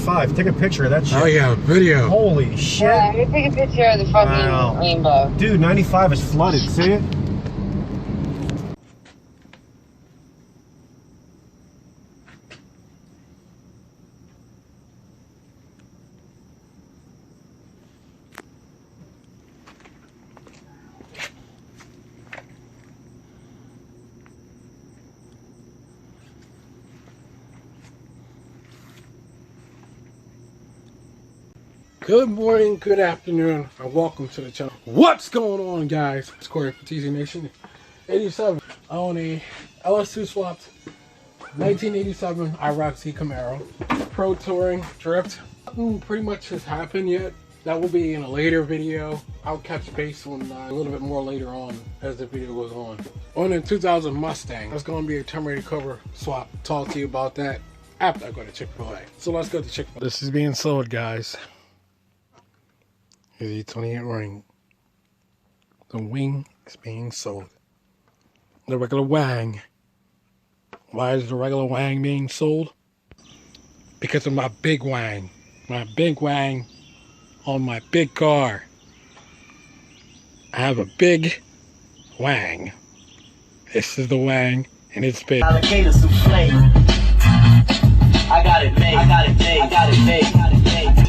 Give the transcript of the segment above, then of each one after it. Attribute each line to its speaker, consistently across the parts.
Speaker 1: 95. Take a picture of that shit.
Speaker 2: Oh yeah, video.
Speaker 1: Holy shit.
Speaker 3: Yeah, let me take a picture of the fucking rainbow.
Speaker 1: Dude, 95 is flooded. See it?
Speaker 2: Good morning, good afternoon, and welcome to the channel. What's going on, guys? It's Corey from TZ Nation 87. I own a LS2 swapped 1987 IROC Camaro. Pro touring drift. Nothing pretty much has happened yet. That will be in a later video. I'll catch base on a little bit more later on as the video goes on. On a 2000 Mustang. That's going to be a Terminator cover swap. Talk to you about that after I go to Chick-fil-A. So let's go to Chick-fil-A. This is being sold, guys. Is E28 ring. The wing is being sold. The regular Wang. Why is the regular Wang being sold? Because of my big Wang. My big Wang on my big car. I have a big Wang. This is the Wang, and it's big.
Speaker 4: Alligator souffle. I got it made. I got it made. I got it made. I got it made.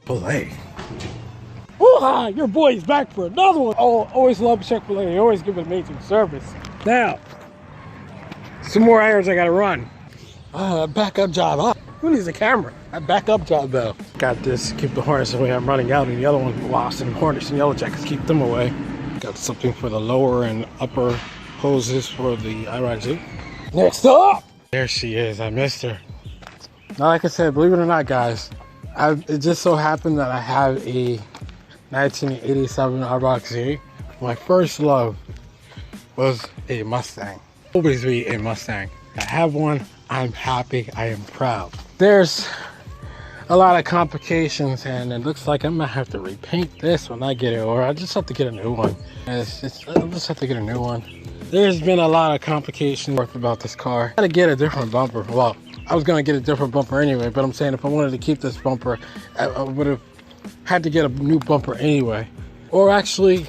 Speaker 2: Chick-fil-A. Woo-ha! Your boy's back for another one. Oh, always love Chick-fil-A. They always give amazing service. Now, some more errands I gotta run. Backup job. Who needs a camera? A backup job though. Got this, keep the hornets away. I'm running out, and the other one, Wasp and Hornets and Yellow Jackets, keep them away. Got something for the lower and upper hoses for the IROC. Next up! There she is. I missed her. Now, like I said, believe it or not, guys, it just so happened that I have a 1987 IROC. My first love was a Mustang. Always be a Mustang. I have one. I'm happy. I am proud. There's a lot of complications, and it looks like I'm gonna have to repaint this when I get it, or I just have to get a new one. I'll just have to get a new one. There's been a lot of complications about this car. I gotta get a different bumper. Well, I was gonna get a different bumper anyway, but I'm saying if I wanted to keep this bumper, I would have had to get a new bumper anyway. Or actually,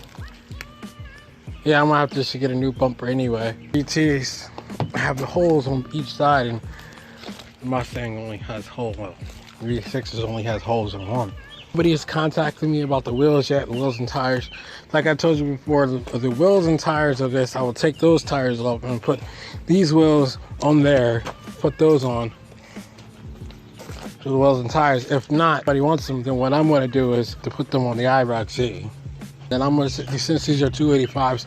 Speaker 2: yeah, I'm gonna have to just get a new bumper anyway. GTs have the holes on each side, and the Mustang only has holes. Well, V6s only has holes in one. Nobody has contacted me about the wheels yet, the wheels and tires. Like I told you before, the wheels and tires of this, I will take those tires off and put these wheels on there, put those on to the wheels and tires. If not, if anybody wants them, then what I'm going to do is to put them on the IROC. Then I'm going to, since these are 285s,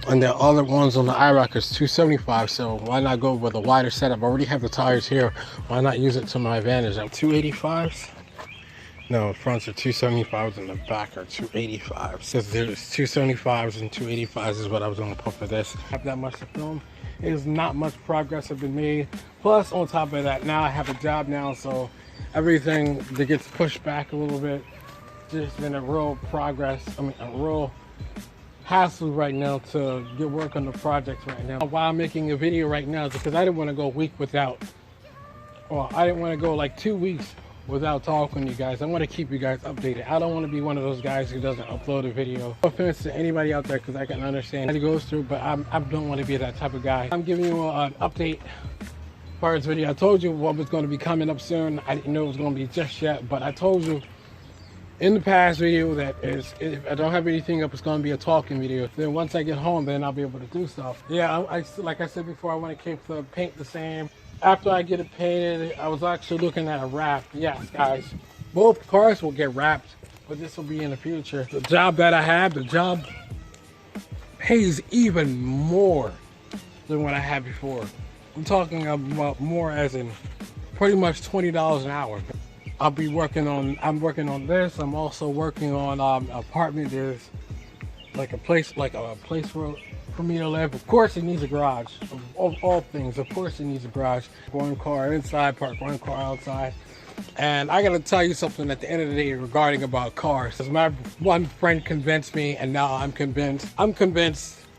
Speaker 2: and the other ones on the IROC is 275, so why not go with a wider setup? I already have the tires here. Why not use it to my advantage? I'm 285s. No, the fronts are 275s and the back are 285s. So there's 275s and 285s is what I was going to put for this. Not that much to film. There's not much progress has been made. Plus, on top of that, now I have a job now, so everything that gets pushed back a little bit. Just been a real a real hassle right now to get work on the projects right now. Why I'm making a video right now is because I didn't want to go a week without, well, I didn't want to go like 2 weeks without talking to you guys. I want to keep you guys updated. I don't want to be one of those guys who doesn't upload a video. No offense to anybody out there, because I can understand what it goes through, but I don't want to be that type of guy. I'm giving you an update for this video. I told you what was going to be coming up soon. I didn't know it was going to be just yet, but I told you in the past video that if I don't have anything up, it's going to be a talking video. Then once I get home, then I'll be able to do stuff. Yeah, like I said before, I want to keep the paint the same. After I get it painted, I was actually looking at a wrap. Yes, guys, both cars will get wrapped, but this will be in the future. The job that I have, the job pays even more than what I had before. I'm talking about more as in pretty much $20 an hour. I'm working on this. I'm also working on apartment. There's like a place for me to live. Of course it needs a garage. Of all things, of course it needs a garage. One car inside, park one car outside. And I gotta tell you something at the end of the day regarding about cars. Because my one friend convinced me, and now I'm convinced.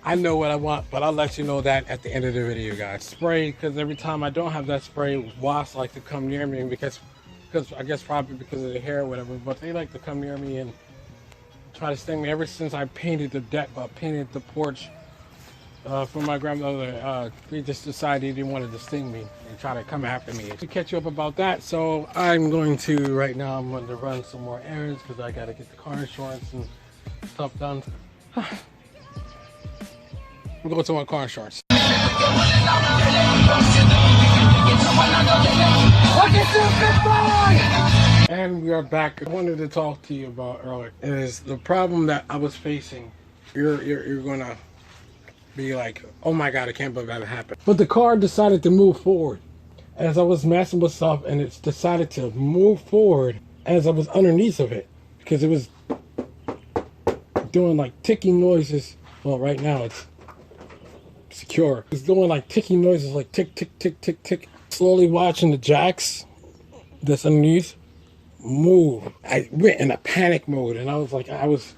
Speaker 2: I know what I want, but I'll let you know that at the end of the video, guys. Spray, because every time I don't have that spray, wasps like to come near me because I guess probably because of the hair or whatever, but they like to come near me and try to sting me. Ever since I painted the deck, painted the porch for my grandmother, they just decided they didn't want to sting me and try to come after me. To catch you up about that, so I'm going to, right now, I'm going to run some more errands because I got to get the car insurance and stuff done. I'm going to my car insurance. And we are back. I wanted to talk to you about earlier is the problem that I was facing. You're gonna be like, oh my god, I can't believe that happened. But the car decided to move forward as I was messing with stuff, and it's decided to move forward as I was underneath of it because it was doing like ticking noises. Well, right now it's secure. It's doing like ticking noises, like tick, tick, tick, tick, tick. Slowly watching the jacks that's underneath move. I went in a panic mode, and I was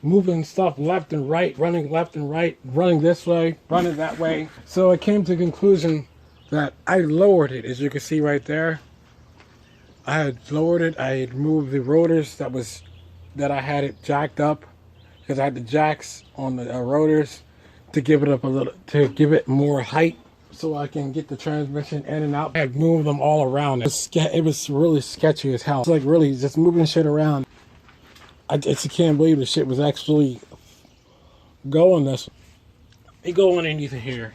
Speaker 2: moving stuff left and right, running left and right, running this way, running that way. So I came to the conclusion that I lowered it, as you can see right there. I had lowered it. I had moved the rotors that I had it jacked up because I had the jacks on the rotors to give it up a little, to give it more height so I can get the transmission in and out. I had moved them all around. It was really sketchy as hell. It's like really just moving shit around. I just can't believe the shit was actually going this. It go underneath of here.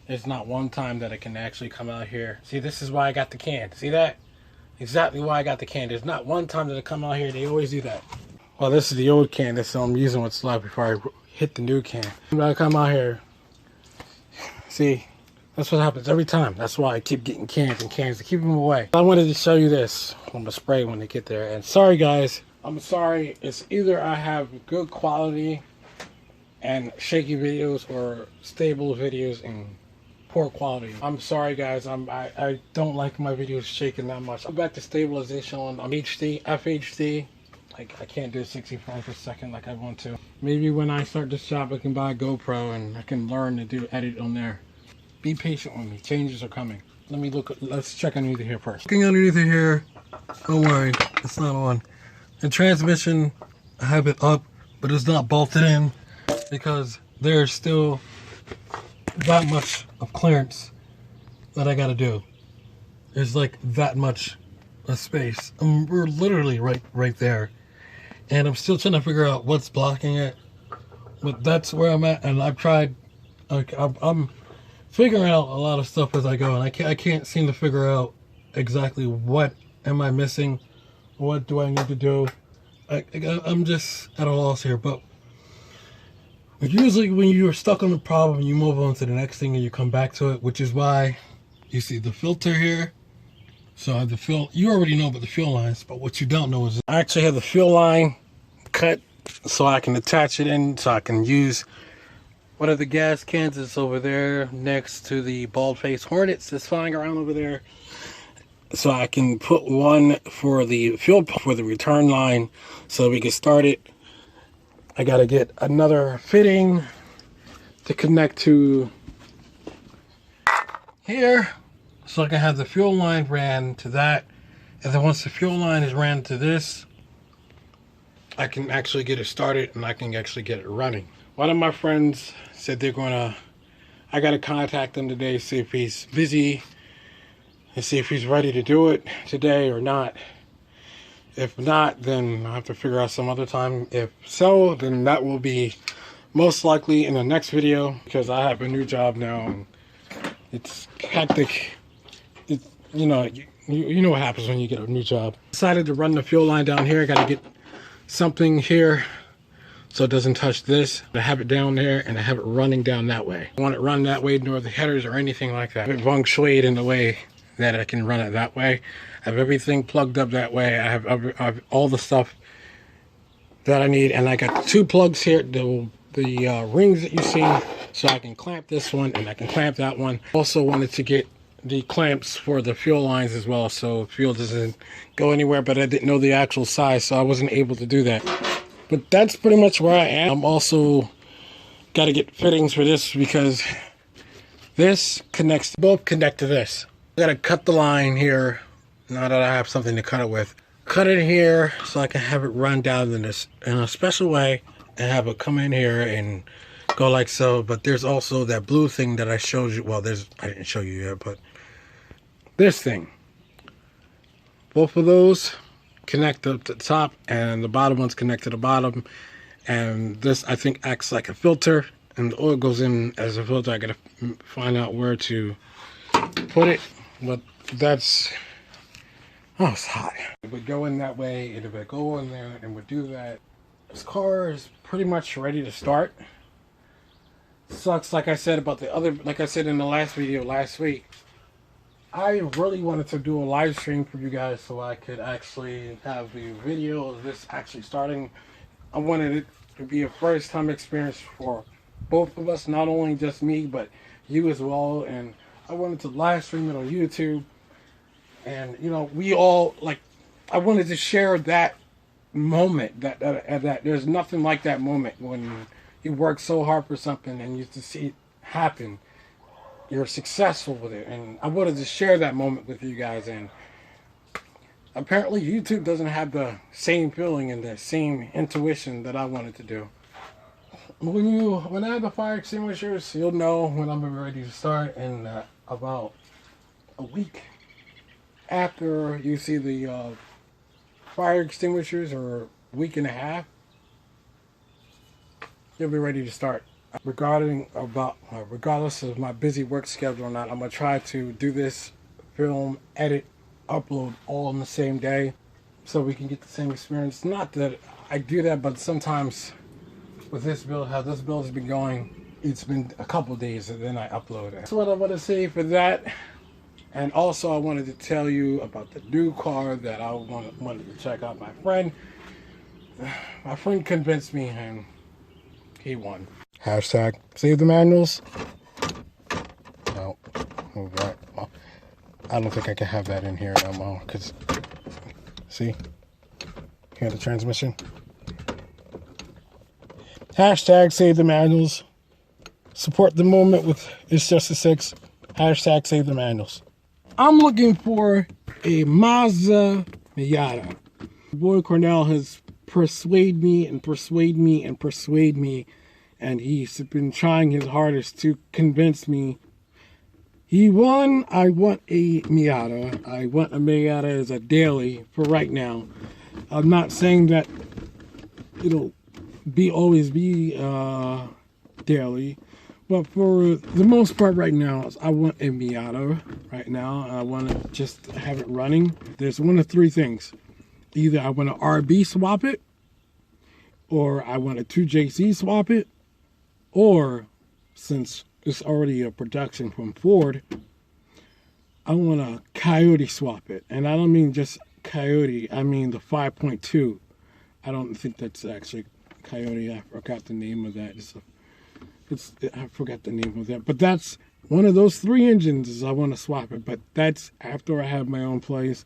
Speaker 2: There's not one time that it can actually come out here. See, this is why I got the can. See that? Exactly why I got the can. There's not one time that it come out here. They always do that. Well, this is the old can. This I'm using what's left before I hit the new can. When I come out here, see, that's what happens every time. That's why I keep getting cans and cans to keep them away. I wanted to show you this on the spray when they get there. And sorry, guys. I'm sorry. It's either I have good quality and shaky videos or stable videos and poor quality. I'm sorry, guys. I don't like my videos shaking that much. I'm back to stabilization on HD, FHD. Like, I can't do 60 frames per second like I want to. Maybe when I start this job, I can buy a GoPro and I can learn to do edit on there. Be patient with me. Changes are coming. Let me look. Let's check underneath here first. Looking underneath here. Don't worry, it's not on. The transmission, I have it up, but it's not bolted in because there's still that much of clearance that I gotta do. There's like that much of space. We're literally right there. And I'm still trying to figure out what's blocking it. But that's where I'm at, and I've tried, like, I'm figuring out a lot of stuff as I go, and I can't seem to figure out exactly what am I missing, what do I need to do. I'm just at a loss here, but usually when you're stuck on the problem, you move on to the next thing and you come back to it, which is why you see the filter here. So I have the fuel, you already know about the fuel lines, but what you don't know is I actually have the fuel line cut so I can attach it in, so I can use one of the gas cans that's over there next to the bald-faced hornets that's flying around over there. So I can put one for the fuel for the return line so we can start it. I gotta get another fitting to connect to here so I can have the fuel line ran to that, and then once the fuel line is ran to this, I can actually get it started and I can actually get it running. One of my friends said they're gonna, I gotta contact him today, see if he's busy and see if he's ready to do it today or not. If not, then I'll have to figure out some other time. If so, then that will be most likely in the next video, because I have a new job now and it's hectic. It's, you know what happens when you get a new job. Decided to run the fuel line down here. I gotta get something here so it doesn't touch this. I have it down there and I have it running down that way. I want it run that way, nor the headers or anything like that. I have it feng shuied in the way that I can run it that way. I have everything plugged up that way. I have all the stuff that I need, and I got 2 plugs here, the rings that you see, so I can clamp this one and I can clamp that one. Also wanted to get the clamps for the fuel lines as well, so fuel doesn't go anywhere, but I didn't know the actual size, so I wasn't able to do that. But that's pretty much where I am. I'm also got to get fittings for this because this connects, both connect to this. I got to cut the line here now that I have something to cut it with. Cut it here so I can have it run down in this in a special way and have it come in here and go like so. But there's also that blue thing that I showed you. Well, I didn't show you yet, but this thing. Both of those connect up to the top, and the bottom ones connect to the bottom. And this, I think, acts like a filter, and the oil goes in as a filter. I gotta find out where to put it, but that's, oh, it's hot. It would go in that way, and it would go in there, and would do that. This car is pretty much ready to start. Sucks, like I said about the other, like I said in the last video last week, I really wanted to do a live stream for you guys so I could actually have the video of this actually starting. I wanted it to be a first time experience for both of us, not only just me, but you as well. And I wanted to live stream it on YouTube. And, you know, we all, like, I wanted to share that moment, that there's nothing like that moment when you work so hard for something and you just see it happen. You're successful with it, and I wanted to share that moment with you guys. And apparently YouTube doesn't have the same feeling and the same intuition that I wanted to do. When I have the fire extinguishers, you'll know when I'm ready to start in about a week after you see the fire extinguishers, or a week and a half, you'll be ready to start. Regardless of my busy work schedule or not, I'm gonna try to do this, film, edit, upload all in the same day so we can get the same experience. Not that I do that, but sometimes with this build, how this build has been going, it's been a couple days and then I upload it. That's what I want to say for that. And also I wanted to tell you about the new car that I wanted to check out. My friend convinced me and he won. Hashtag save the manuals. No, right. Well, I don't think I can have that in here no more, because see, hear the transmission. Hashtag save the manuals. Support the movement with It's Just a Six. Hashtag save the manuals. I'm looking for a Mazda Miata. Boy Cornell has persuaded me and persuade me and persuade me, and he's been trying his hardest to convince me. He won. I want a Miata. I want a Miata as a daily for right now. I'm not saying that it'll always be daily, but for the most part right now, I want a Miata right now. I want to just have it running. There's one of 3 things. Either I want to RB swap it, or I want a 2JZ swap it, or since it's already a production from Ford, I want to Coyote swap it. And I don't mean just Coyote, I mean the 5.2. I don't think that's actually Coyote. I forgot the name of that. I forgot the name of that. But that's one of those 3 engines I want to swap it. But that's after I have my own place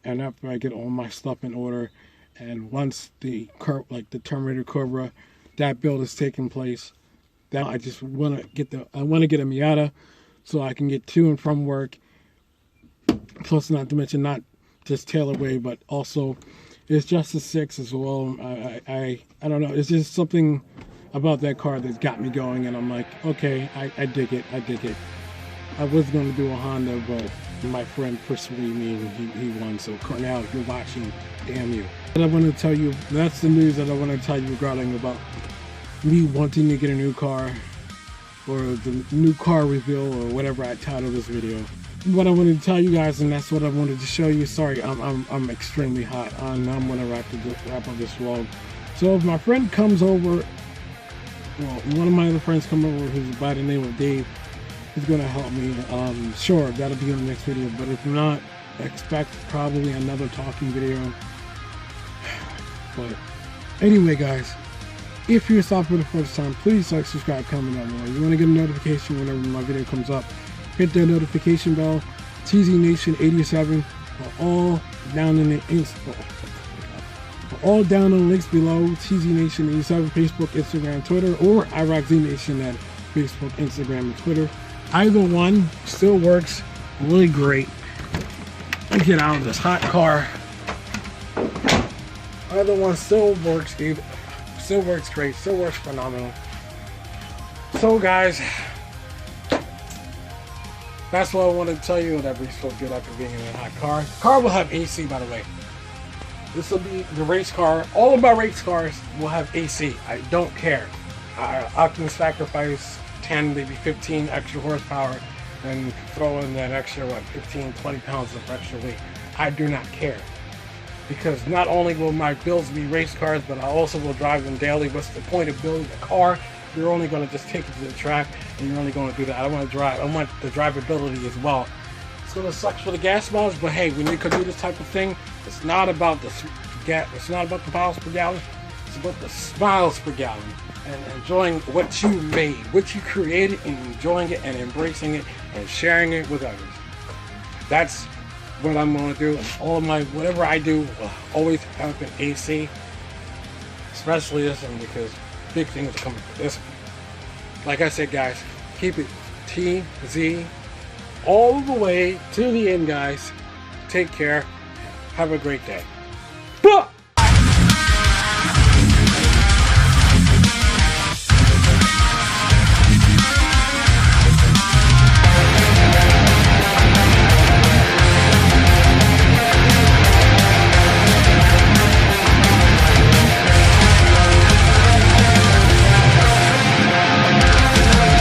Speaker 2: and after I get all my stuff in order. And once the Terminator Cobra, that build is taking place, then I just want to get a Miata so I can get to and from work. Plus, not to mention, not just Tailorway, but also It's Just a Six as well. I don't know. It's just something about that car that's got me going, and I'm like, okay, I dig it. I dig it. I was going to do a Honda, but my friend persuaded me and he won. So Cornell, if you're watching, damn you. But I want to tell you, that's the news that I want to tell you regarding about me wanting to get a new car, or the new car reveal, or whatever I titled this video. What I wanted to tell you guys, and that's what I wanted to show you. Sorry, I'm extremely hot. I'm gonna wrap up this vlog. So if my friend comes over, well, one of my other friends come over who's by the name of Dave, he's gonna help me. Sure, that'll be in the next video. But if not, expect probably another talking video. But Anyway, guys, if you're stopping for the first time, please like, subscribe, comment down below. You want to get a notification whenever my video comes up. Hit that notification bell. TZ Nation 87 are all down in the links below. TZ Nation 87, Facebook, Instagram, Twitter, or IROC Z Nation at Facebook, Instagram, and Twitter. Either one still works really great. Let me get out of this hot car. Either one still works great, still works phenomenal. So guys, that's what I wanted to tell you. Whatever you feel good after being in a hot car. The car will have AC, by the way. This will be the race car. All of my race cars will have AC. I don't care. I can sacrifice 10, maybe 15 extra horsepower and throw in that extra, 15, 20 pounds of extra weight. I do not care. Because not only will my builds be race cars, but I also will drive them daily. What's the point of building a car? You're only going to just take it to the track, and you're only going to do that. I want the drivability as well. It's going to suck for the gas miles, but hey, when you can do this type of thing, it's not about the miles per gallon. It's about the miles per gallon, and enjoying what you made, what you created, and enjoying it and embracing it and sharing it with others. That's what I'm going to do. And all of my, whatever I do, will always have an AC, especially this one, because big things are coming for this one. Like I said, guys, keep it TZ all the way to the end, guys. Take care. Have a great day.